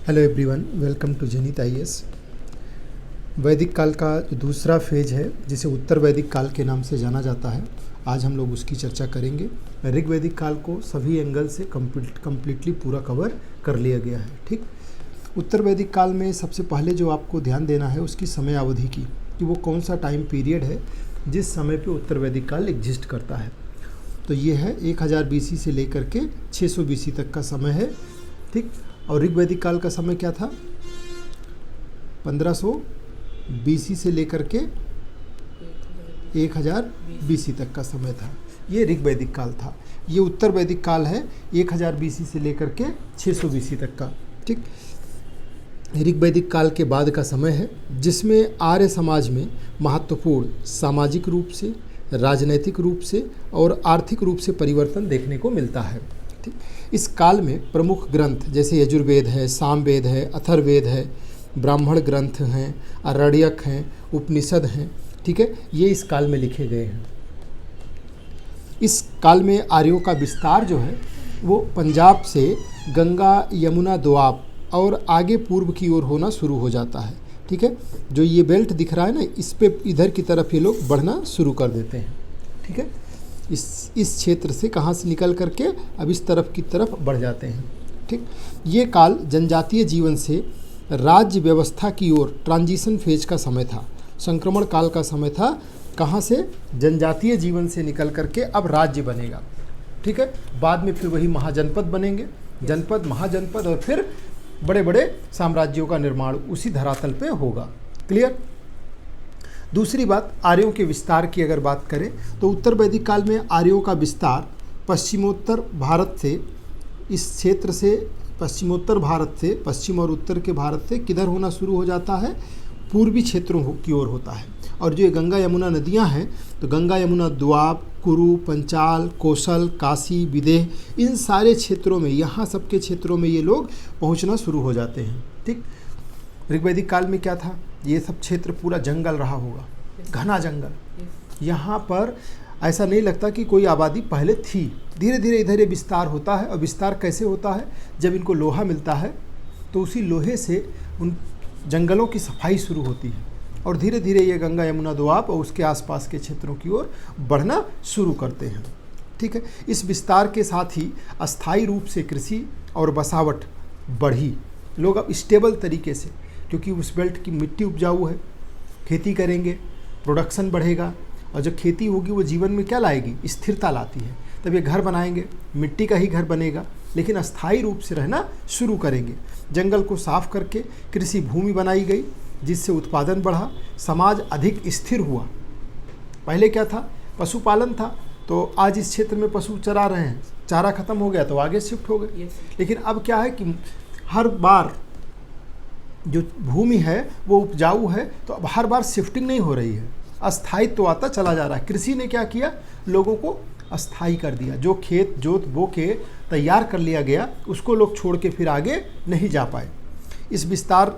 Hello everyone, welcome to जनित IAS. वैदिक काल का जो दूसरा फेज है जिसे उत्तर वैदिक काल के नाम से जाना जाता है, आज हम लोग उसकी चर्चा करेंगे। ऋग वैदिक काल को सभी एंगल से कम्प्लीटली पूरा कवर कर लिया गया है। ठीक, उत्तर वैदिक काल में सबसे पहले जो आपको ध्यान देना है उसकी समय अवधि की, कि वो कौन सा टाइम पीरियड है जिस समय पे उत्तर वैदिक काल एग्जिस्ट करता है। तो ये है 1000 BC से लेकर के 600 BC तक का समय है। ठीक, और ऋग वैदिक काल का समय क्या था? 1500 BC से लेकर के 1000 BC तक का समय था। ये ऋग वैदिक काल था। ये उत्तर वैदिक काल है 1000 BC से लेकर के 600 BC तक का। ठीक, ऋग वैदिक काल के बाद का समय है जिसमें आर्य समाज में महत्वपूर्ण सामाजिक रूप से, राजनैतिक रूप से और आर्थिक रूप से परिवर्तन देखने को मिलता है। ठीक, इस काल में प्रमुख ग्रंथ जैसे यजुर्वेद है, सामवेद है, अथर्ववेद है, ब्राह्मण ग्रंथ हैं, आरण्यक हैं, उपनिषद हैं। ठीक है, ये इस काल में लिखे गए हैं। इस काल में आर्यों का विस्तार जो है वो पंजाब से गंगा यमुना दोआब और आगे पूर्व की ओर होना शुरू हो जाता है। ठीक है, जो ये बेल्ट दिख रहा है ना, इस पे इधर की तरफ ये लोग बढ़ना शुरू कर देते हैं। ठीक है, इस क्षेत्र से कहाँ से निकल करके अब इस तरफ की तरफ बढ़ जाते हैं। ठीक, ये काल जनजातीय जीवन से राज्य व्यवस्था की ओर ट्रांजिशन फेज का समय था, संक्रमण काल का समय था। कहाँ से? जनजातीय जीवन से निकल करके अब राज्य बनेगा। ठीक है, बाद में फिर वही महाजनपद बनेंगे, जनपद, महाजनपद, और फिर बड़े बड़े साम्राज्यों का निर्माण उसी धरातल पे होगा। क्लियर? दूसरी बात, आर्यों के विस्तार की अगर बात करें तो उत्तर वैदिक काल में आर्यों का विस्तार पश्चिमोत्तर भारत से, इस क्षेत्र से पश्चिमोत्तर भारत से, पश्चिम और उत्तर के भारत से किधर होना शुरू हो जाता है? पूर्वी क्षेत्रों की ओर होता है। और जो ये गंगा यमुना नदियां हैं, तो गंगा यमुना द्वाब, कुरु, पंचाल, कौशल, काशी, विदेह, इन सारे क्षेत्रों में, यहाँ सबके क्षेत्रों में ये लोग पहुँचना शुरू हो जाते हैं। ठीक, ऋग्वैदिक काल में क्या था? ये सब क्षेत्र पूरा जंगल रहा होगा, घना जंगल। यहाँ पर ऐसा नहीं लगता कि कोई आबादी पहले थी। धीरे धीरे इधर ये विस्तार होता है। और विस्तार कैसे होता है? जब इनको लोहा मिलता है तो उसी लोहे से उन जंगलों की सफाई शुरू होती है और धीरे धीरे ये गंगा यमुना दोआब और उसके आसपास के क्षेत्रों की ओर बढ़ना शुरू करते हैं। ठीक है, इस विस्तार के साथ ही अस्थायी रूप से कृषि और बसावट बढ़ी। लोग अब स्टेबल तरीके से, क्योंकि उस बेल्ट की मिट्टी उपजाऊ है, खेती करेंगे, प्रोडक्शन बढ़ेगा, और जब खेती होगी वो जीवन में क्या लाएगी? स्थिरता लाती है। तब ये घर बनाएंगे, मिट्टी का ही घर बनेगा, लेकिन अस्थायी रूप से रहना शुरू करेंगे। जंगल को साफ करके कृषि भूमि बनाई गई जिससे उत्पादन बढ़ा, समाज अधिक स्थिर हुआ। पहले क्या था? पशुपालन था, तो आज इस क्षेत्र में पशु चरा रहे हैं, चारा खत्म हो गया तो आगे शिफ्ट हो गए। लेकिन अब क्या है कि हर बार जो भूमि है वो उपजाऊ है, तो अब हर बार शिफ्टिंग नहीं हो रही है, अस्थायित्व तो आता चला जा रहा है। कृषि ने क्या किया? लोगों को अस्थायी कर दिया। जो खेत जोत बो के तैयार कर लिया गया उसको लोग छोड़ के फिर आगे नहीं जा पाए। इस विस्तार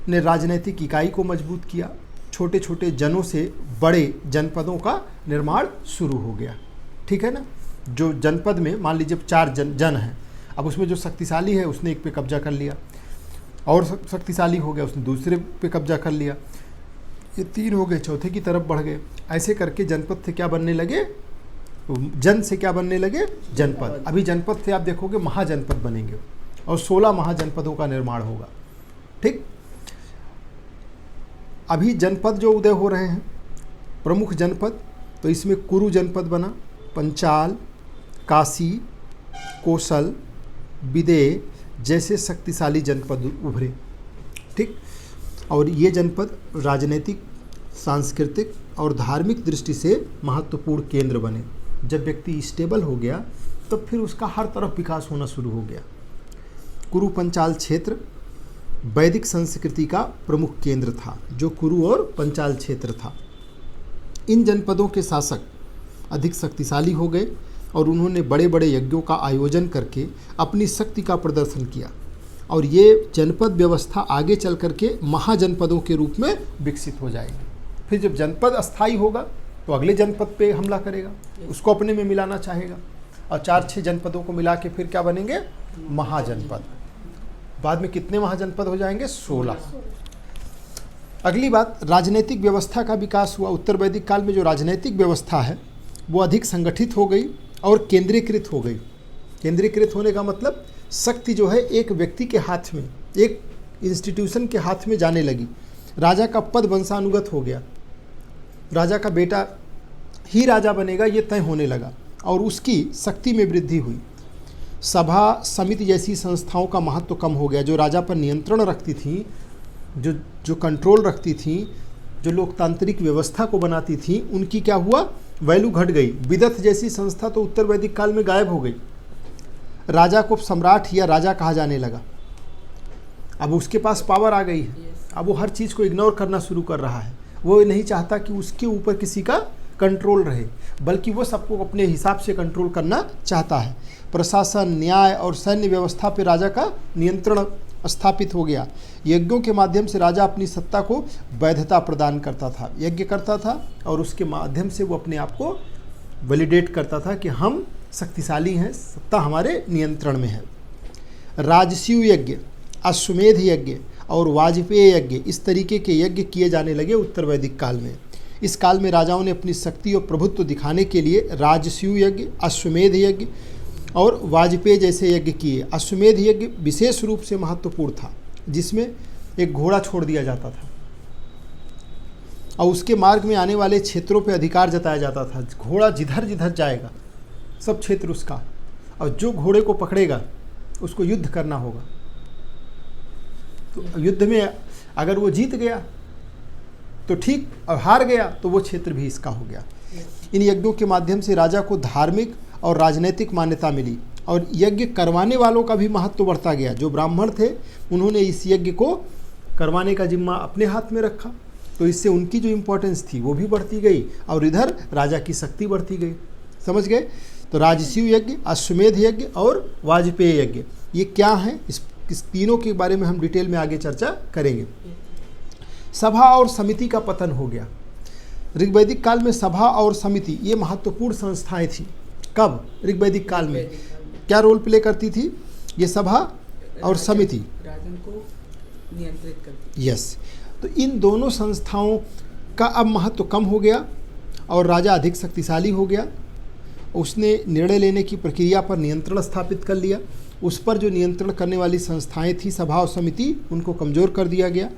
ने राजनीतिक इकाई को मजबूत किया। छोटे छोटे जनों से बड़े जनपदों का निर्माण शुरू हो गया। ठीक है ना? जो जनपद में मान लीजिए 4 जन हैं, अब उसमें जो शक्तिशाली है उसने एक पे कब्जा कर लिया, और शक्तिशाली हो गया उसने दूसरे पे कब्जा कर लिया, ये 3 हो गए, चौथे की तरफ बढ़ गए। ऐसे करके जनपद से क्या बनने लगे? जन से क्या बनने लगे? जनपद। अभी जनपद से आप देखोगे महाजनपद बनेंगे और 16 महाजनपदों का निर्माण होगा। ठीक, अभी जनपद जो उदय हो रहे हैं, प्रमुख जनपद, तो इसमें कुरु जनपद बना, पंचाल, काशी, कौशल, विदेह जैसे शक्तिशाली जनपद उभरे। ठीक, और ये जनपद राजनीतिक, सांस्कृतिक और धार्मिक दृष्टि से महत्वपूर्ण केंद्र बने। जब व्यक्ति स्टेबल हो गया तो फिर उसका हर तरफ विकास होना शुरू हो गया। कुरु पंचाल क्षेत्र वैदिक संस्कृति का प्रमुख केंद्र था, जो कुरु और पंचाल क्षेत्र था। इन जनपदों के शासक अधिक शक्तिशाली हो गए और उन्होंने बड़े बड़े यज्ञों का आयोजन करके अपनी शक्ति का प्रदर्शन किया, और ये जनपद व्यवस्था आगे चल करके महाजनपदों के रूप में विकसित हो जाएगी। फिर जब जनपद अस्थायी होगा तो अगले जनपद पे हमला करेगा, उसको अपने में मिलाना चाहेगा, और 4-6 जनपदों को मिला के फिर क्या बनेंगे? महाजनपद। बाद में कितने महाजनपद हो जाएंगे? 16। अगली बात, राजनीतिक व्यवस्था का विकास हुआ। उत्तर वैदिक काल में जो राजनीतिक व्यवस्था है वो अधिक संगठित हो गई और केंद्रीकृत हो गई। केंद्रीकृत होने का मतलब शक्ति जो है एक व्यक्ति के हाथ में, एक इंस्टीट्यूशन के हाथ में जाने लगी। राजा का पद वंशानुगत हो गया, राजा का बेटा ही राजा बनेगा ये तय होने लगा और उसकी शक्ति में वृद्धि हुई। सभा समिति जैसी संस्थाओं का महत्व कम हो गया, जो राजा पर नियंत्रण रखती थी, जो कंट्रोल रखती थी, जो लोकतांत्रिक व्यवस्था को बनाती थी, उनकी क्या हुआ? वैल्यू घट गई। विदथ जैसी संस्था तो उत्तर वैदिक काल में गायब हो गई। राजा को सम्राट या राजा कहा जाने लगा। अब उसके पास पावर आ गई है, अब वो हर चीज़ को इग्नोर करना शुरू कर रहा है। वो नहीं चाहता कि उसके ऊपर किसी का कंट्रोल रहे, बल्कि वो सबको अपने हिसाब से कंट्रोल करना चाहता है। प्रशासन, न्याय और सैन्य व्यवस्था पर राजा का नियंत्रण स्थापित हो गया। यज्ञों के माध्यम से राजा अपनी सत्ता को वैधता प्रदान करता था। यज्ञ करता था और उसके माध्यम से वो अपने आप को वैलिडेट करता था कि हम शक्तिशाली हैं, सत्ता हमारे नियंत्रण में है। राजसूय यज्ञ, अश्वमेध यज्ञ और वाजपेय यज्ञ, इस तरीके के यज्ञ किए जाने लगे उत्तर वैदिक काल में। इस काल में राजाओं ने अपनी शक्ति और प्रभुत्व दिखाने के लिए राजसूय यज्ञ, अश्वमेध यज्ञ और वाजपेय जैसे यज्ञ किए। अश्वमेध यज्ञ विशेष रूप से महत्वपूर्ण था, जिसमें एक घोड़ा छोड़ दिया जाता था और उसके मार्ग में आने वाले क्षेत्रों पर अधिकार जताया जाता था। घोड़ा जिधर जिधर जाएगा सब क्षेत्र उसका, और जो घोड़े को पकड़ेगा उसको युद्ध करना होगा। तो युद्ध में अगर वो जीत गया तो ठीक, और हार गया तो वो क्षेत्र भी इसका हो गया। इन यज्ञों के माध्यम से राजा को धार्मिक और राजनीतिक मान्यता मिली और यज्ञ करवाने वालों का भी महत्व बढ़ता गया। जो ब्राह्मण थे उन्होंने इस यज्ञ को करवाने का जिम्मा अपने हाथ में रखा, तो इससे उनकी जो इम्पोर्टेंस थी वो भी बढ़ती गई और इधर राजा की शक्ति बढ़ती गई। समझ गए? तो राजसूय यज्ञ, अश्वमेध यज्ञ और वाजपेय यज्ञ, ये क्या हैं? इस तीनों के बारे में हम डिटेल में आगे चर्चा करेंगे। सभा और समिति का पतन हो गया। ऋग्वैदिक काल में सभा और समिति ये महत्वपूर्ण संस्थाएं थी। कब? ऋग्वैदिक काल में। क्या रोल प्ले करती थी ये सभा और समिति? राजन को नियंत्रित करती। यस। तो इन दोनों संस्थाओं का अब महत्व कम हो गया और राजा अधिक शक्तिशाली हो गया। उसने निर्णय लेने की प्रक्रिया पर नियंत्रण स्थापित कर लिया। उस पर जो नियंत्रण करने वाली संस्थाएं थी, सभा और समिति, उनको कमज़ोर कर दिया गया।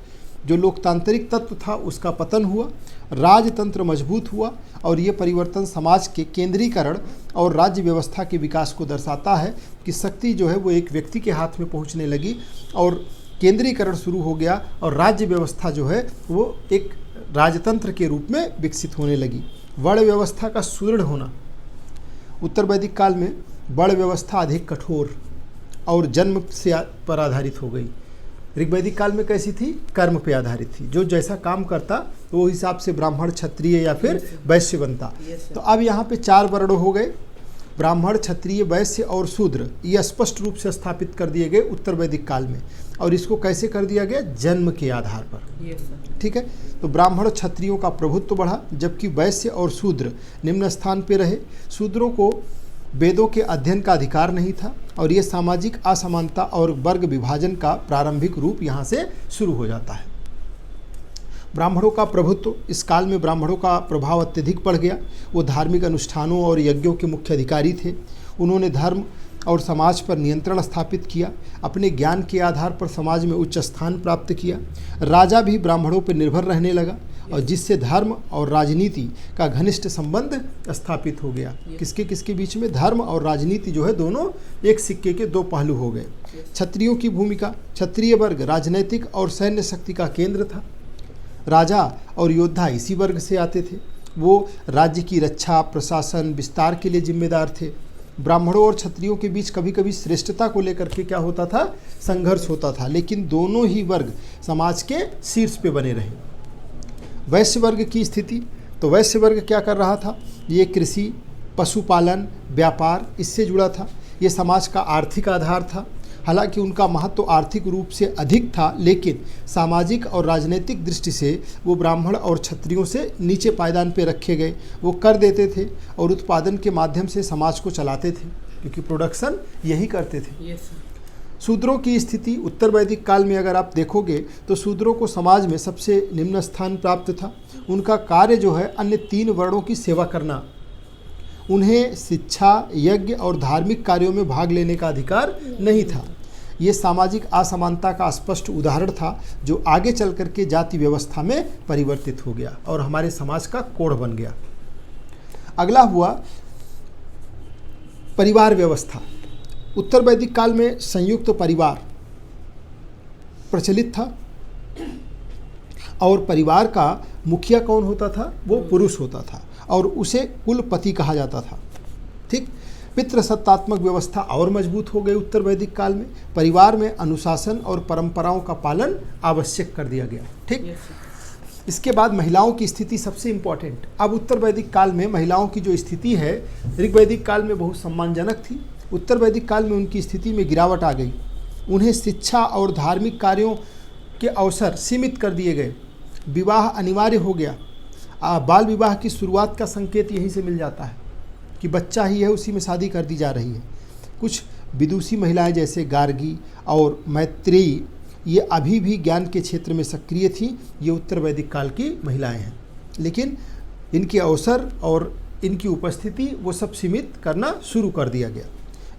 जो लोकतांत्रिक तत्व था उसका पतन हुआ, राजतंत्र मजबूत हुआ और ये परिवर्तन समाज के केंद्रीकरण और राज्य व्यवस्था के विकास को दर्शाता है कि शक्ति जो है वो एक व्यक्ति के हाथ में पहुंचने लगी और केंद्रीकरण शुरू हो गया और राज्य व्यवस्था जो है वो एक राजतंत्र के रूप में विकसित होने लगी। वर्ण व्यवस्था का सुदृढ़ होना। उत्तर वैदिक काल में वर्ण व्यवस्था अधिक कठोर और जन्म से पर आधारित हो गई। ऋग्वैदिक काल में कैसी थी? कर्म पे आधारित थी। जो जैसा काम करता तो वो हिसाब से ब्राह्मण, क्षत्रिय या फिर वैश्य बनता। तो अब यहाँ पे 4 वर्ण हो गए, ब्राह्मण, क्षत्रिय, वैश्य और शूद्र। ये स्पष्ट रूप से स्थापित कर दिए गए उत्तर वैदिक काल में। और इसको कैसे कर दिया गया? जन्म के आधार पर। ठीक है। तो ब्राह्मण क्षत्रियों का प्रभुत्व बढ़ा, जबकि वैश्य और शूद्र निम्न स्थान पे रहे। शूद्रों को वेदों के अध्ययन का अधिकार नहीं था और ये सामाजिक असमानता और वर्ग विभाजन का प्रारंभिक रूप यहाँ से शुरू हो जाता है। ब्राह्मणों का प्रभुत्व। इस काल में ब्राह्मणों का प्रभाव अत्यधिक बढ़ गया। वो धार्मिक अनुष्ठानों और यज्ञों के मुख्य अधिकारी थे। उन्होंने धर्म और समाज पर नियंत्रण स्थापित किया। अपने ज्ञान के आधार पर समाज में उच्च स्थान प्राप्त किया। राजा भी ब्राह्मणों पर निर्भर रहने लगा और जिससे धर्म और राजनीति का घनिष्ठ संबंध स्थापित हो गया। किसके किसके बीच में? धर्म और राजनीति जो है दोनों एक सिक्के के 2 पहलू हो गए। क्षत्रियों की भूमिका। क्षत्रिय वर्ग राजनैतिक और सैन्य शक्ति का केंद्र था। राजा और योद्धा इसी वर्ग से आते थे। वो राज्य की रक्षा, प्रशासन, विस्तार के लिए जिम्मेदार थे। ब्राह्मणों और क्षत्रियों के बीच कभी कभी श्रेष्ठता को लेकर के क्या होता था? संघर्ष होता था, लेकिन दोनों ही वर्ग समाज के शीर्ष पे बने रहे। वैश्य वर्ग की स्थिति। तो वैश्य वर्ग क्या कर रहा था? ये कृषि, पशुपालन, व्यापार इससे जुड़ा था। ये समाज का आर्थिक आधार था। हालांकि उनका महत्व आर्थिक रूप से अधिक था, लेकिन सामाजिक और राजनीतिक दृष्टि से वो ब्राह्मण और क्षत्रियों से नीचे पायदान पे रखे गए। वो कर देते थे और उत्पादन के माध्यम से समाज को चलाते थे, क्योंकि प्रोडक्शन यही करते थे। शूद्रों की स्थिति उत्तर वैदिक काल में अगर आप देखोगे तो शूद्रों को समाज में सबसे निम्न स्थान प्राप्त था। उनका कार्य जो है अन्य 3 वर्णों की सेवा करना। उन्हें शिक्षा, यज्ञ और धार्मिक कार्यों में भाग लेने का अधिकार नहीं था। ये सामाजिक असमानता का स्पष्ट उदाहरण था जो आगे चल करके जाति व्यवस्था में परिवर्तित हो गया और हमारे समाज का कोड बन गया। अगला हुआ परिवार व्यवस्था। उत्तर वैदिक काल में संयुक्त परिवार प्रचलित था और परिवार का मुखिया कौन होता था? वो पुरुष होता था और उसे कुलपति कहा जाता था। ठीक, पितृसत्तात्मक व्यवस्था और मजबूत हो गई उत्तर वैदिक काल में। परिवार में अनुशासन और परंपराओं का पालन आवश्यक कर दिया गया। ठीक, इसके बाद महिलाओं की स्थिति सबसे इम्पॉर्टेंट। अब उत्तर वैदिक काल में महिलाओं की जो स्थिति है ऋग वैदिक काल में बहुत सम्मानजनक थी। उत्तर वैदिक काल में उनकी स्थिति में गिरावट आ गई। उन्हें शिक्षा और धार्मिक कार्यों के अवसर सीमित कर दिए गए। विवाह अनिवार्य हो गया। बाल विवाह की शुरुआत का संकेत यहीं से मिल जाता है कि बच्चा ही है, उसी में शादी कर दी जा रही है। कुछ विदुषी महिलाएं जैसे गार्गी और मैत्रेयी ये अभी भी ज्ञान के क्षेत्र में सक्रिय थी। ये उत्तर वैदिक काल की महिलाएं हैं, लेकिन इनके अवसर और इनकी उपस्थिति वो सब सीमित करना शुरू कर दिया गया।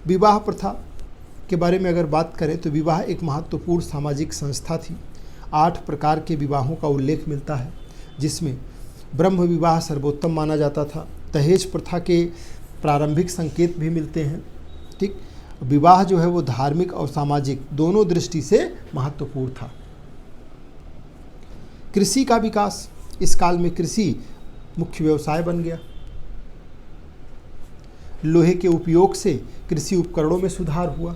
विवाह प्रथा के बारे में अगर बात करें तो विवाह एक महत्वपूर्ण सामाजिक संस्था थी। 8 प्रकार के विवाहों का उल्लेख मिलता है, जिसमें ब्रह्म विवाह सर्वोत्तम माना जाता था। दहेज प्रथा के प्रारंभिक संकेत भी मिलते हैं। ठीक, विवाह जो है वो धार्मिक और सामाजिक दोनों दृष्टि से महत्वपूर्ण था। कृषि का विकास। इस काल में कृषि मुख्य व्यवसाय बन गया। लोहे के उपयोग से कृषि उपकरणों में सुधार हुआ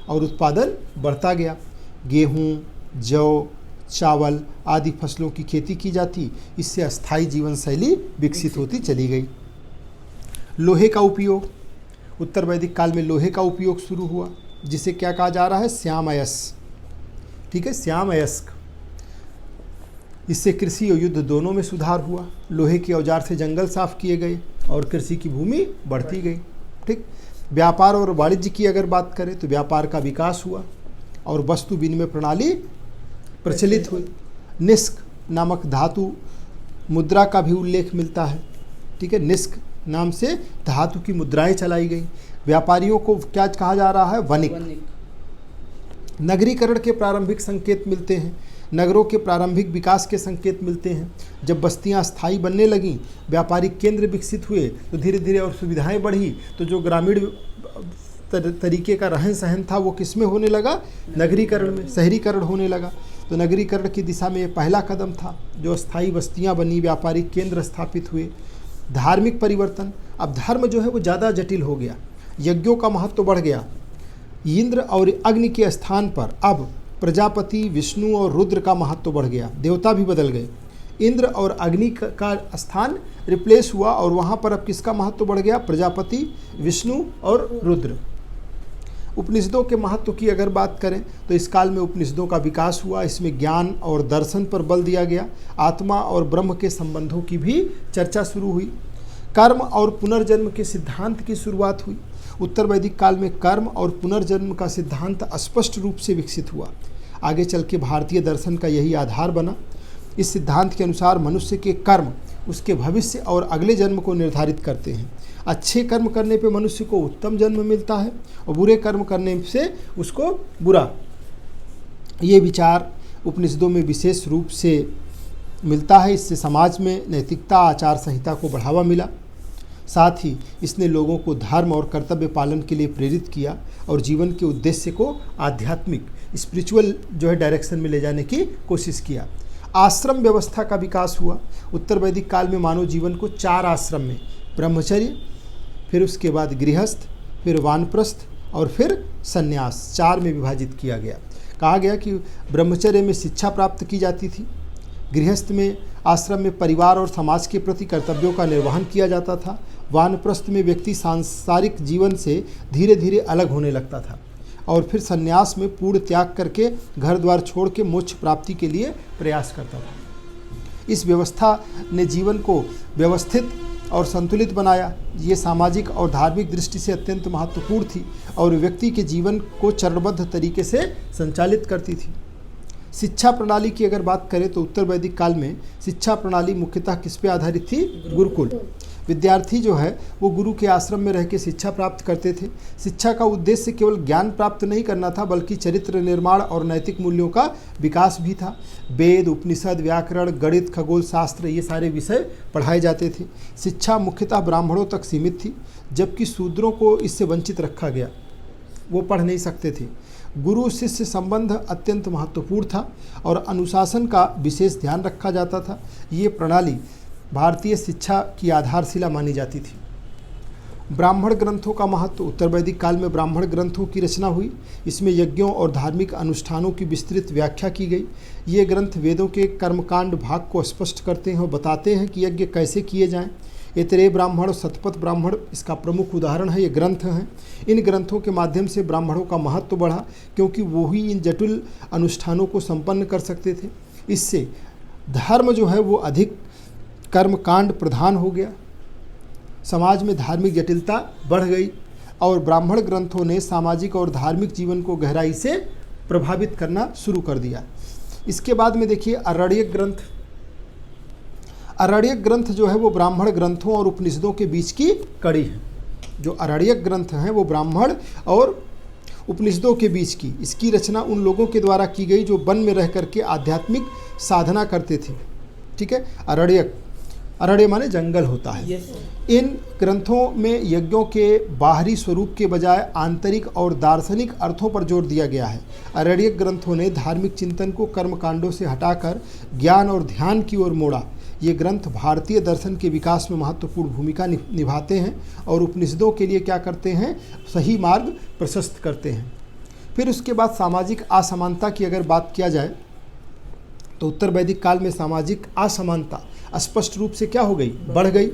और उत्पादन बढ़ता गया। गेहूं, जौ, चावल आदि फसलों की खेती की जाती। इससे अस्थायी जीवन शैली विकसित होती चली गई। लोहे का उपयोग। उत्तर वैदिक काल में लोहे का उपयोग शुरू हुआ, जिसे क्या कहा जा रहा है? श्याम अयस्क। ठीक है, श्याम अयस्क। इससे कृषि और युद्ध दोनों में सुधार हुआ। लोहे के औजार से जंगल साफ किए गए और कृषि की भूमि बढ़ती गई। ठीक, व्यापार और वाणिज्य की अगर बात करें तो व्यापार का विकास हुआ और वस्तु विनिमय प्रणाली प्रचलित हुई। निष्क नामक धातु मुद्रा का भी उल्लेख मिलता है। ठीक है, निष्क नाम से धातु की मुद्राएं चलाई गई। व्यापारियों को क्या कहा जा रहा है? वणिक। नगरीकरण के प्रारंभिक संकेत मिलते हैं। नगरों के प्रारंभिक विकास के संकेत मिलते हैं। जब बस्तियां स्थायी बनने लगीं, व्यापारिक केंद्र विकसित हुए तो धीरे धीरे और सुविधाएं बढ़ी, तो जो ग्रामीण तरीके का रहन सहन था वो किस में होने लगा? नगरीकरण में, शहरीकरण होने लगा। तो नगरीकरण की दिशा में ये पहला कदम था, जो स्थायी बस्तियां बनी, व्यापारिक केंद्र स्थापित हुए। धार्मिक परिवर्तन। अब धर्म जो है वो ज़्यादा जटिल हो गया। यज्ञों का महत्व बढ़ गया। इंद्र और अग्नि के स्थान पर अब प्रजापति, विष्णु और रुद्र का महत्व बढ़ गया। देवता भी बदल गए। इंद्र और अग्नि का स्थान रिप्लेस हुआ और वहाँ पर अब किसका महत्व बढ़ गया? प्रजापति, विष्णु और रुद्र। उपनिषदों के महत्व की अगर बात करें तो इस काल में उपनिषदों का विकास हुआ। इसमें ज्ञान और दर्शन पर बल दिया गया। आत्मा और ब्रह्म के संबंधों की भी चर्चा शुरू हुई। कर्म और पुनर्जन्म के सिद्धांत की शुरुआत हुई। उत्तर वैदिक काल में कर्म और पुनर्जन्म का सिद्धांत स्पष्ट रूप से विकसित हुआ। आगे चल के भारतीय दर्शन का यही आधार बना। इस सिद्धांत के अनुसार मनुष्य के कर्म उसके भविष्य और अगले जन्म को निर्धारित करते हैं। अच्छे कर्म करने पे मनुष्य को उत्तम जन्म मिलता है और बुरे कर्म करने से उसको बुरा। ये विचार उपनिषदों में विशेष रूप से मिलता है। इससे समाज में नैतिकता, आचार संहिता को बढ़ावा मिला। साथ ही इसने लोगों को धर्म और कर्तव्य पालन के लिए प्रेरित किया और जीवन के उद्देश्य को आध्यात्मिक, स्पिरिचुअल जो है डायरेक्शन में ले जाने की कोशिश किया। आश्रम व्यवस्था का विकास हुआ। उत्तर वैदिक काल में मानव जीवन को 4 आश्रम में, ब्रह्मचर्य, फिर उसके बाद गृहस्थ, फिर वानप्रस्थ और फिर संन्यास, 4 में विभाजित किया गया। कहा गया कि ब्रह्मचर्य में शिक्षा प्राप्त की जाती थी। गृहस्थ में आश्रम में परिवार और समाज के प्रति कर्तव्यों का निर्वहन किया जाता था। वानप्रस्थ में व्यक्ति सांसारिक जीवन से धीरे धीरे अलग होने लगता था और फिर संन्यास में पूर्ण त्याग करके घर द्वार छोड़ के मोक्ष प्राप्ति के लिए प्रयास करता था। इस व्यवस्था ने जीवन को व्यवस्थित और संतुलित बनाया। ये सामाजिक और धार्मिक दृष्टि से अत्यंत महत्वपूर्ण थी और व्यक्ति के जीवन को चरणबद्ध तरीके से संचालित करती थी। शिक्षा प्रणाली की अगर बात करें तो उत्तर वैदिक काल में शिक्षा प्रणाली मुख्यतः किस पे आधारित थी? गुरुकुल। विद्यार्थी जो है वो गुरु के आश्रम में रह के शिक्षा प्राप्त करते थे। शिक्षा का उद्देश्य केवल ज्ञान प्राप्त नहीं करना था बल्कि चरित्र निर्माण और नैतिक मूल्यों का विकास भी था। वेद, उपनिषद, व्याकरण, गणित, खगोल शास्त्र ये सारे विषय पढ़ाए जाते थे। शिक्षा मुख्यतः ब्राह्मणों तक सीमित थी जबकि शूद्रों को इससे वंचित रखा गया, वो पढ़ नहीं सकते थे। गुरु शिष्य संबंध अत्यंत महत्वपूर्ण था और अनुशासन का विशेष ध्यान रखा जाता था। ये प्रणाली भारतीय शिक्षा की आधारशिला मानी जाती थी। ब्राह्मण ग्रंथों का महत्व। उत्तर वैदिक काल में ब्राह्मण ग्रंथों की रचना हुई। इसमें यज्ञों और धार्मिक अनुष्ठानों की विस्तृत व्याख्या की गई। ये ग्रंथ वेदों के कर्मकांड भाग को स्पष्ट करते हैं और बताते हैं कि यज्ञ कैसे किए जाएं। ऐतरेय ब्राह्मण और शतपथ ब्राह्मण इसका प्रमुख उदाहरण है। ये ग्रंथ हैं। इन ग्रंथों के माध्यम से ब्राह्मणों का महत्व बढ़ा क्योंकि वो ही इन जटिल अनुष्ठानों को संपन्न कर सकते थे। इससे धर्म जो है वो अधिक कर्मकांड प्रधान हो गया। समाज में धार्मिक जटिलता बढ़ गई और ब्राह्मण ग्रंथों ने सामाजिक और धार्मिक जीवन को गहराई से प्रभावित करना शुरू कर दिया। इसके बाद में देखिए आरण्यक ग्रंथ। आरण्यक ग्रंथ जो है वो ब्राह्मण ग्रंथों और उपनिषदों के बीच की कड़ी है। जो आरण्यक ग्रंथ हैं वो ब्राह्मण और उपनिषदों के बीच की, इसकी रचना उन लोगों के द्वारा की गई जो वन में रह करके आध्यात्मिक साधना करते थे। ठीक है, आरण्यक, अरण्य माने जंगल होता है। इन ग्रंथों में यज्ञों के बाहरी स्वरूप के बजाय आंतरिक और दार्शनिक अर्थों पर जोर दिया गया है। आरण्यक ग्रंथों ने धार्मिक चिंतन को कर्मकांडों से हटाकर ज्ञान और ध्यान की ओर मोड़ा। ये ग्रंथ भारतीय दर्शन के विकास में महत्वपूर्ण भूमिका निभाते हैं और उपनिषदों के लिए क्या करते हैं? सही मार्ग प्रशस्त करते हैं। फिर उसके बाद सामाजिक असमानता की अगर बात किया जाए तो उत्तर वैदिक काल में सामाजिक असमानता स्पष्ट रूप से क्या हो गई? बढ़ गई।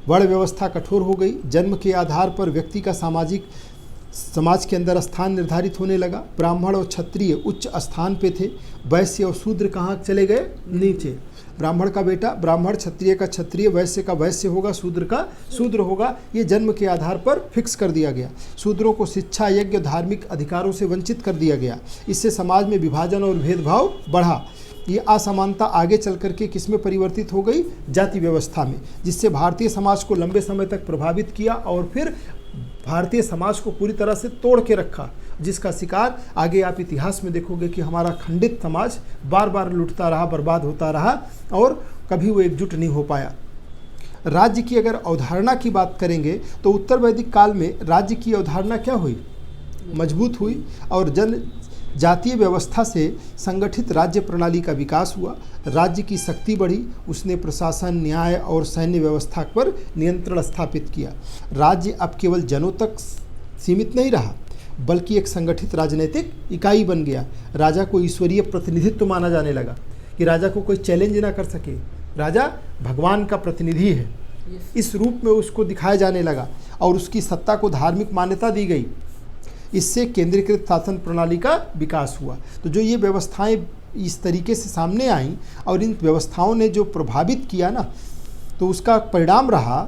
वर्ण व्यवस्था कठोर हो गई। जन्म के आधार पर व्यक्ति का समाज के अंदर स्थान निर्धारित होने लगा। ब्राह्मण और क्षत्रिय उच्च स्थान पे थे, वैश्य और शूद्र कहाँ चले गए? नीचे। ब्राह्मण का बेटा ब्राह्मण, क्षत्रिय का क्षत्रिय, वैश्य का वैश्य होगा, शूद्र का शूद्र होगा। ये जन्म के आधार पर फिक्स कर दिया गया। शूद्रों को शिक्षा, यज्ञ, धार्मिक अधिकारों से वंचित कर दिया गया। इससे समाज में विभाजन और भेदभाव बढ़ा। ये असमानता आगे चल करके किस में परिवर्तित हो गई? जाति व्यवस्था में, जिससे भारतीय समाज को लंबे समय तक प्रभावित किया और फिर भारतीय समाज को पूरी तरह से तोड़ के रखा, जिसका शिकार आगे आप इतिहास में देखोगे कि हमारा खंडित समाज बार बार लुटता रहा, बर्बाद होता रहा और कभी वो एकजुट नहीं हो पाया। राज्य की अगर अवधारणा की बात करेंगे तो उत्तर वैदिक काल में राज्य की अवधारणा क्या हुई? मजबूत हुई और जातीय व्यवस्था से संगठित राज्य प्रणाली का विकास हुआ। राज्य की शक्ति बढ़ी। उसने प्रशासन, न्याय और सैन्य व्यवस्था पर नियंत्रण स्थापित किया। राज्य अब केवल जनों तक सीमित नहीं रहा बल्कि एक संगठित राजनीतिक इकाई बन गया। राजा को ईश्वरीय प्रतिनिधित्व माना जाने लगा कि राजा को कोई चैलेंज ना कर सके। राजा भगवान का प्रतिनिधि है, इस रूप में उसको दिखाया जाने लगा और उसकी सत्ता को धार्मिक मान्यता दी गई। इससे केंद्रीकृत शासन प्रणाली का विकास हुआ। तो जो ये व्यवस्थाएं इस तरीके से सामने आईं और इन व्यवस्थाओं ने जो प्रभावित किया ना, तो उसका परिणाम रहा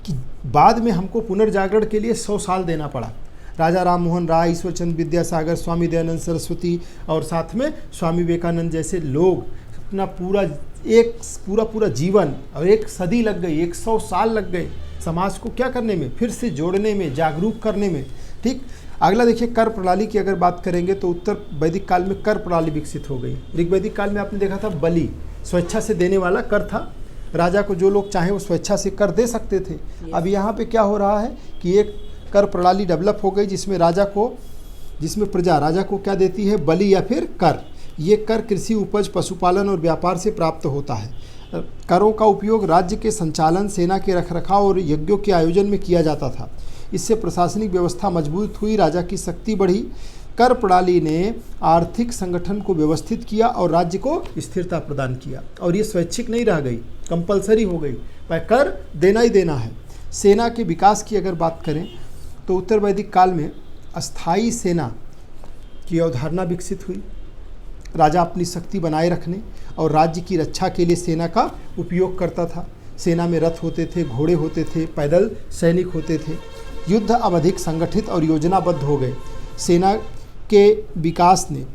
कि बाद में हमको पुनर्जागरण के लिए 100 साल देना पड़ा। राजा राम मोहन राय, ईश्वरचंद्र विद्यासागर, स्वामी दयानंद सरस्वती और साथ में स्वामी विवेकानंद जैसे लोग अपना पूरा जीवन और एक सदी लग गई, 100 साल लग गए समाज को क्या करने में? फिर से जोड़ने में, जागरूक करने में। ठीक। अगला देखिए कर प्रणाली की अगर बात करेंगे तो उत्तर वैदिक काल में कर प्रणाली विकसित हो गई। ऋग वैदिक काल में आपने देखा था बलि स्वेच्छा से देने वाला कर था। राजा को जो लोग चाहे वो स्वेच्छा से कर दे सकते थे। अब यहाँ पे क्या हो रहा है कि एक कर प्रणाली डेवलप हो गई जिसमें प्रजा राजा को क्या देती है? बलि या फिर कर। ये कर कृषि उपज, पशुपालन और व्यापार से प्राप्त होता है। करों का उपयोग राज्य के संचालन, सेना के रखरखाव और यज्ञों के आयोजन में किया जाता था। इससे प्रशासनिक व्यवस्था मजबूत हुई, राजा की शक्ति बढ़ी। कर प्रणाली ने आर्थिक संगठन को व्यवस्थित किया और राज्य को स्थिरता प्रदान किया। और ये स्वैच्छिक नहीं रह गई, कंपलसरी हो गई, पर कर देना ही देना है। सेना के विकास की अगर बात करें तो उत्तर वैदिक काल में अस्थायी सेना की अवधारणा विकसित हुई। राजा अपनी शक्ति बनाए रखने और राज्य की रक्षा के लिए सेना का उपयोग करता था। सेना में रथ होते थे, घोड़े होते थे, पैदल सैनिक होते थे। युद्ध अब अधिक संगठित और योजनाबद्ध हो गए। सेना के विकास ने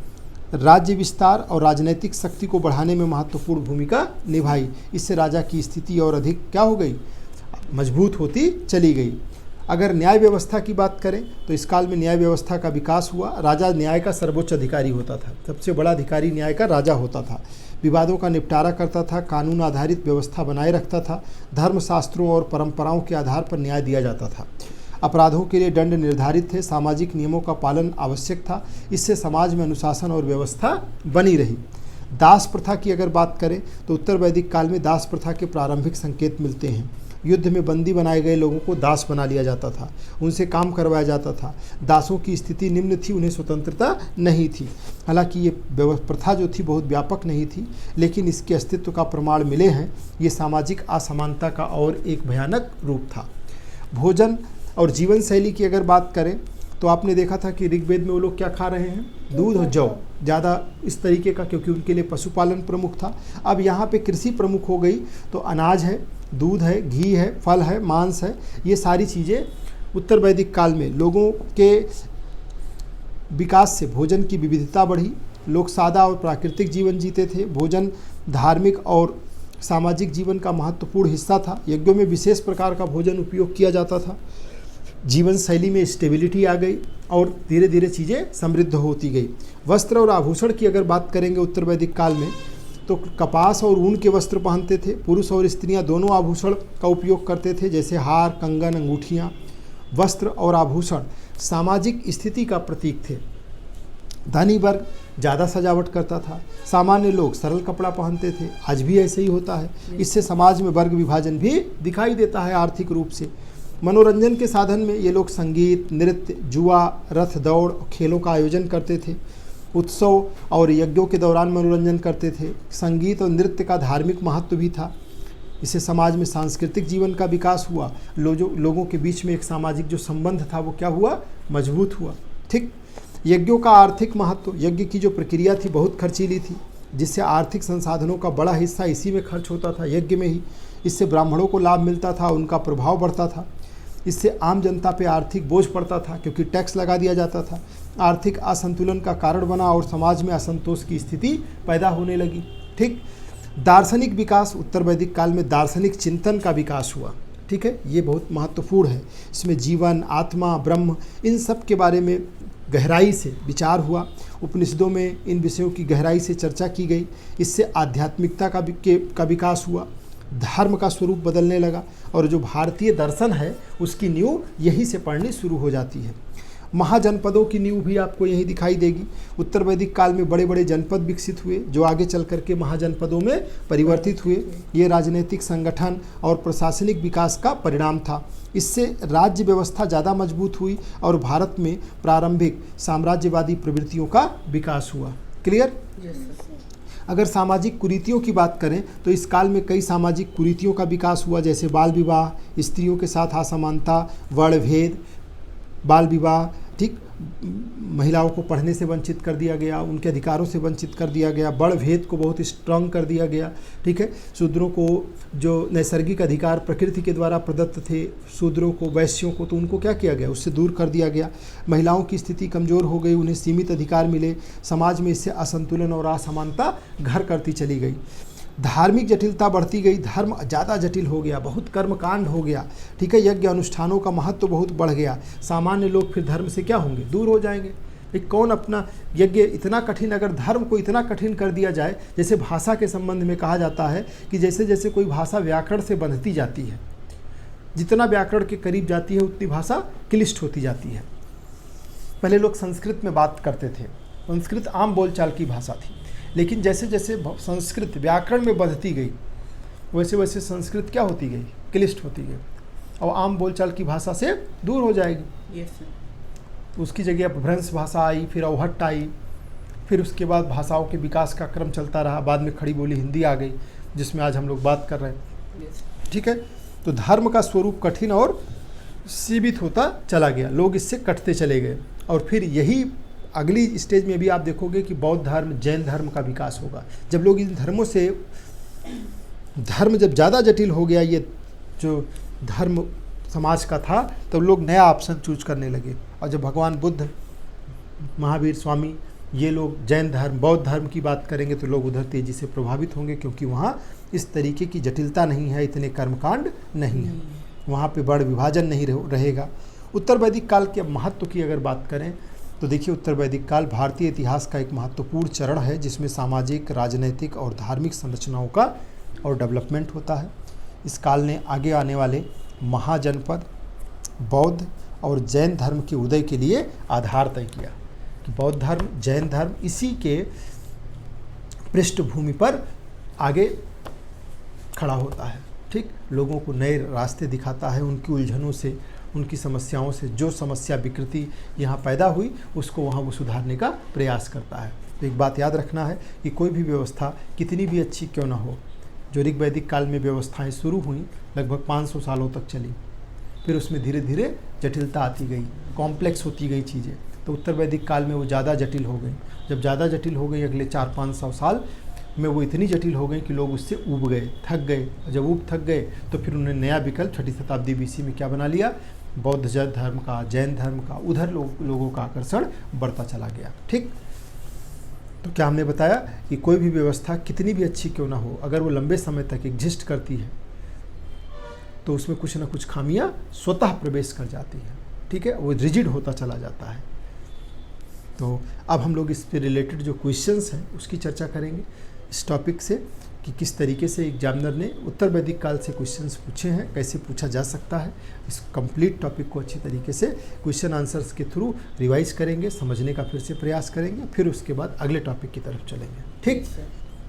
राज्य विस्तार और राजनीतिक शक्ति को बढ़ाने में महत्वपूर्ण भूमिका निभाई। इससे राजा की स्थिति और अधिक क्या हो गई, मजबूत होती चली गई। अगर न्याय व्यवस्था की बात करें तो इस काल में न्याय व्यवस्था का विकास हुआ। राजा न्याय का सर्वोच्च अधिकारी होता था, सबसे बड़ा अधिकारी न्याय का राजा होता था। विवादों का निपटारा करता था, कानून आधारित व्यवस्था बनाए रखता था। धर्मशास्त्रों और परंपराओं के आधार पर न्याय दिया जाता था। अपराधों के लिए दंड निर्धारित थे। सामाजिक नियमों का पालन आवश्यक था। इससे समाज में अनुशासन और व्यवस्था बनी रही। दास प्रथा की अगर बात करें तो उत्तर वैदिक काल में दास प्रथा के प्रारंभिक संकेत मिलते हैं। युद्ध में बंदी बनाए गए लोगों को दास बना लिया जाता था, उनसे काम करवाया जाता था। दासों की स्थिति निम्न थी, उन्हें स्वतंत्रता नहीं थी। हालांकि ये प्रथा जो थी बहुत व्यापक नहीं थी, लेकिन इसके अस्तित्व का प्रमाण मिले हैं। ये सामाजिक असमानता का और एक भयानक रूप था। भोजन और जीवन शैली की अगर बात करें तो आपने देखा था कि ऋग्वेद में वो लोग क्या खा रहे हैं, दूध और जौ, ज़्यादा इस तरीके का, क्योंकि उनके लिए पशुपालन प्रमुख था। अब यहाँ पे कृषि प्रमुख हो गई, तो अनाज है, दूध है, घी है, फल है, मांस है, ये सारी चीज़ें उत्तर वैदिक काल में लोगों के विकास से भोजन की विविधता बढ़ी। लोग सादा और प्राकृतिक जीवन जीते थे। भोजन धार्मिक और सामाजिक जीवन का महत्वपूर्ण हिस्सा था। यज्ञों में विशेष प्रकार का भोजन उपयोग किया जाता था। जीवन शैली में स्टेबिलिटी आ गई और धीरे धीरे चीज़ें समृद्ध होती गई। वस्त्र और आभूषण की अगर बात करेंगे उत्तर वैदिक काल में तो कपास और ऊन के वस्त्र पहनते थे। पुरुष और स्त्रियां दोनों आभूषण का उपयोग करते थे, जैसे हार, कंगन, अंगूठियाँ। वस्त्र और आभूषण सामाजिक स्थिति का प्रतीक थे। धनी वर्ग ज़्यादा सजावट करता था, सामान्य लोग सरल कपड़ा पहनते थे। आज भी ऐसे ही होता है। इससे समाज में वर्ग विभाजन भी दिखाई देता है आर्थिक रूप से। मनोरंजन के साधन में ये लोग संगीत, नृत्य, जुआ, रथ दौड़, खेलों का आयोजन करते थे। उत्सव और यज्ञों के दौरान मनोरंजन करते थे। संगीत और नृत्य का धार्मिक महत्व भी था। इससे समाज में सांस्कृतिक जीवन का विकास हुआ। लोगों के बीच में एक सामाजिक जो संबंध था वो क्या हुआ, मजबूत हुआ। ठीक। यज्ञों का आर्थिक महत्व, यज्ञ की जो प्रक्रिया थी बहुत खर्चीली थी, जिससे आर्थिक संसाधनों का बड़ा हिस्सा इसी में खर्च होता था, यज्ञ में ही। इससे ब्राह्मणों को लाभ मिलता था, उनका प्रभाव बढ़ता था। इससे आम जनता पे आर्थिक बोझ पड़ता था, क्योंकि टैक्स लगा दिया जाता था। आर्थिक असंतुलन का कारण बना और समाज में असंतोष की स्थिति पैदा होने लगी। ठीक। दार्शनिक विकास, उत्तर वैदिक काल में दार्शनिक चिंतन का विकास हुआ। ठीक है, ये बहुत महत्वपूर्ण है। इसमें जीवन, आत्मा, ब्रह्म, इन सब के बारे में गहराई से विचार हुआ। उपनिषदों में इन विषयों की गहराई से चर्चा की गई। इससे आध्यात्मिकता का विकास हुआ। धर्म का स्वरूप बदलने लगा और जो भारतीय दर्शन है उसकी नींव यहीं से पड़नी शुरू हो जाती है। महाजनपदों की नींव भी आपको यहीं दिखाई देगी। उत्तर वैदिक काल में बड़े बड़े जनपद विकसित हुए, जो आगे चल करके महाजनपदों में परिवर्तित हुए। ये राजनीतिक संगठन और प्रशासनिक विकास का परिणाम था। इससे राज्य व्यवस्था ज़्यादा मजबूत हुई और भारत में प्रारंभिक साम्राज्यवादी प्रवृत्तियों का विकास हुआ। क्लियर? अगर सामाजिक कुरीतियों की बात करें तो इस काल में कई सामाजिक कुरीतियों का विकास हुआ, जैसे बाल विवाह, स्त्रियों के साथ असमानता, वर्णभेद, बाल विवाह। ठीक। महिलाओं को पढ़ने से वंचित कर दिया गया, उनके अधिकारों से वंचित कर दिया गया। बड़ भेद को बहुत स्ट्रांग कर दिया गया। ठीक है। शूद्रों को जो नैसर्गिक अधिकार प्रकृति के द्वारा प्रदत्त थे, शूद्रों को, वैश्यों को, तो उनको क्या किया गया, उससे दूर कर दिया गया। महिलाओं की स्थिति कमज़ोर हो गई, उन्हें सीमित अधिकार मिले। समाज में इससे असंतुलन और असमानता घर करती चली गई। धार्मिक जटिलता बढ़ती गई, धर्म ज़्यादा जटिल हो गया, बहुत कर्मकांड हो गया। ठीक है। यज्ञ अनुष्ठानों का महत्व बहुत बढ़ गया। सामान्य लोग फिर धर्म से क्या होंगे, दूर हो जाएंगे। एक कौन अपना यज्ञ इतना कठिन, अगर धर्म को इतना कठिन कर दिया जाए, जैसे भाषा के संबंध में कहा जाता है कि जैसे जैसे कोई भाषा व्याकरण से बंधती जाती है, जितना व्याकरण के करीब जाती है उतनी भाषा क्लिष्ट होती जाती है। पहले लोग संस्कृत में बात करते थे, संस्कृत आम बोलचाल की भाषा थी, लेकिन जैसे जैसे संस्कृत व्याकरण में बंधती गई वैसे वैसे संस्कृत क्या होती गई, क्लिष्ट होती गई और आम बोलचाल की भाषा से दूर हो जाएगी। उसकी जगह अब भ्रंश भाषा आई, फिर अवहट्ट आई, फिर उसके बाद भाषाओं के विकास का क्रम चलता रहा। बाद में खड़ी बोली हिंदी आ गई, जिसमें आज हम लोग बात कर रहे हैं। ठीक है। तो धर्म का स्वरूप कठिन और सीमित होता चला गया, लोग इससे कटते चले गए। और फिर यही अगली स्टेज में भी आप देखोगे कि बौद्ध धर्म, जैन धर्म का विकास होगा। जब लोग इन धर्मों से धर्म जब ज़्यादा जटिल हो गया, ये जो धर्म समाज का था, तो लोग नया ऑप्शन चूज करने लगे। और जब भगवान बुद्ध, महावीर स्वामी, ये लोग जैन धर्म, बौद्ध धर्म की बात करेंगे तो लोग उधर तेज़ी से प्रभावित होंगे, क्योंकि वहाँ इस तरीके की जटिलता नहीं है, इतने कर्मकांड नहीं है, वहाँ पे बड़ विभाजन नहीं रहेगा। उत्तर वैदिक काल के महत्व की अगर बात करें तो देखिए, उत्तर वैदिक काल भारतीय इतिहास का एक महत्वपूर्ण चरण है, जिसमें सामाजिक, राजनैतिक और धार्मिक संरचनाओं का और डेवलपमेंट होता है। इस काल ने आगे आने वाले महाजनपद, बौद्ध और जैन धर्म के उदय के लिए आधार तय किया कि बौद्ध धर्म, जैन धर्म इसी के पृष्ठभूमि पर आगे खड़ा होता है। ठीक, लोगों को नए रास्ते दिखाता है, उनकी उलझनों से, उनकी समस्याओं से, जो समस्या विकृति यहाँ पैदा हुई उसको वहाँ वो सुधारने का प्रयास करता है। तो एक बात याद रखना है कि कोई भी व्यवस्था कितनी भी अच्छी क्यों ना हो, जो ऋग्वैदिक काल में व्यवस्थाएं शुरू हुई लगभग 500 सालों तक चली, फिर उसमें धीरे धीरे जटिलता आती गई, कॉम्प्लेक्स होती गई चीज़ें, तो उत्तर वैदिक काल में वो ज़्यादा जटिल हो गई। जब ज़्यादा जटिल हो गई, अगले 400-500 साल में वो इतनी जटिल हो गई कि लोग उससे ऊब गए, थक गए। जब थक गए तो फिर उन्होंने नया विकल्प 6ठी शताब्दी BC में क्या बना लिया, बौद्ध धर्म का, जैन धर्म का, उधर लोगों का आकर्षण बढ़ता चला गया। ठीक, तो क्या हमने बताया कि कोई भी व्यवस्था कितनी भी अच्छी क्यों ना हो, अगर वो लंबे समय तक एग्जिस्ट करती है तो उसमें कुछ ना कुछ खामियां स्वतः प्रवेश कर जाती हैं। ठीक है, वो रिजिड होता चला जाता है। तो अब हम लोग इस पे रिलेटेड जो क्वेश्चंस हैं उसकी चर्चा करेंगे इस टॉपिक से, कि किस तरीके से एग्जामिनर ने उत्तर वैदिक काल से क्वेश्चंस पूछे हैं, कैसे पूछा जा सकता है। इस कंप्लीट टॉपिक को अच्छी तरीके से क्वेश्चन आंसर्स के थ्रू रिवाइज करेंगे, समझने का फिर से प्रयास करेंगे, फिर उसके बाद अगले टॉपिक की तरफ चलेंगे। ठीक।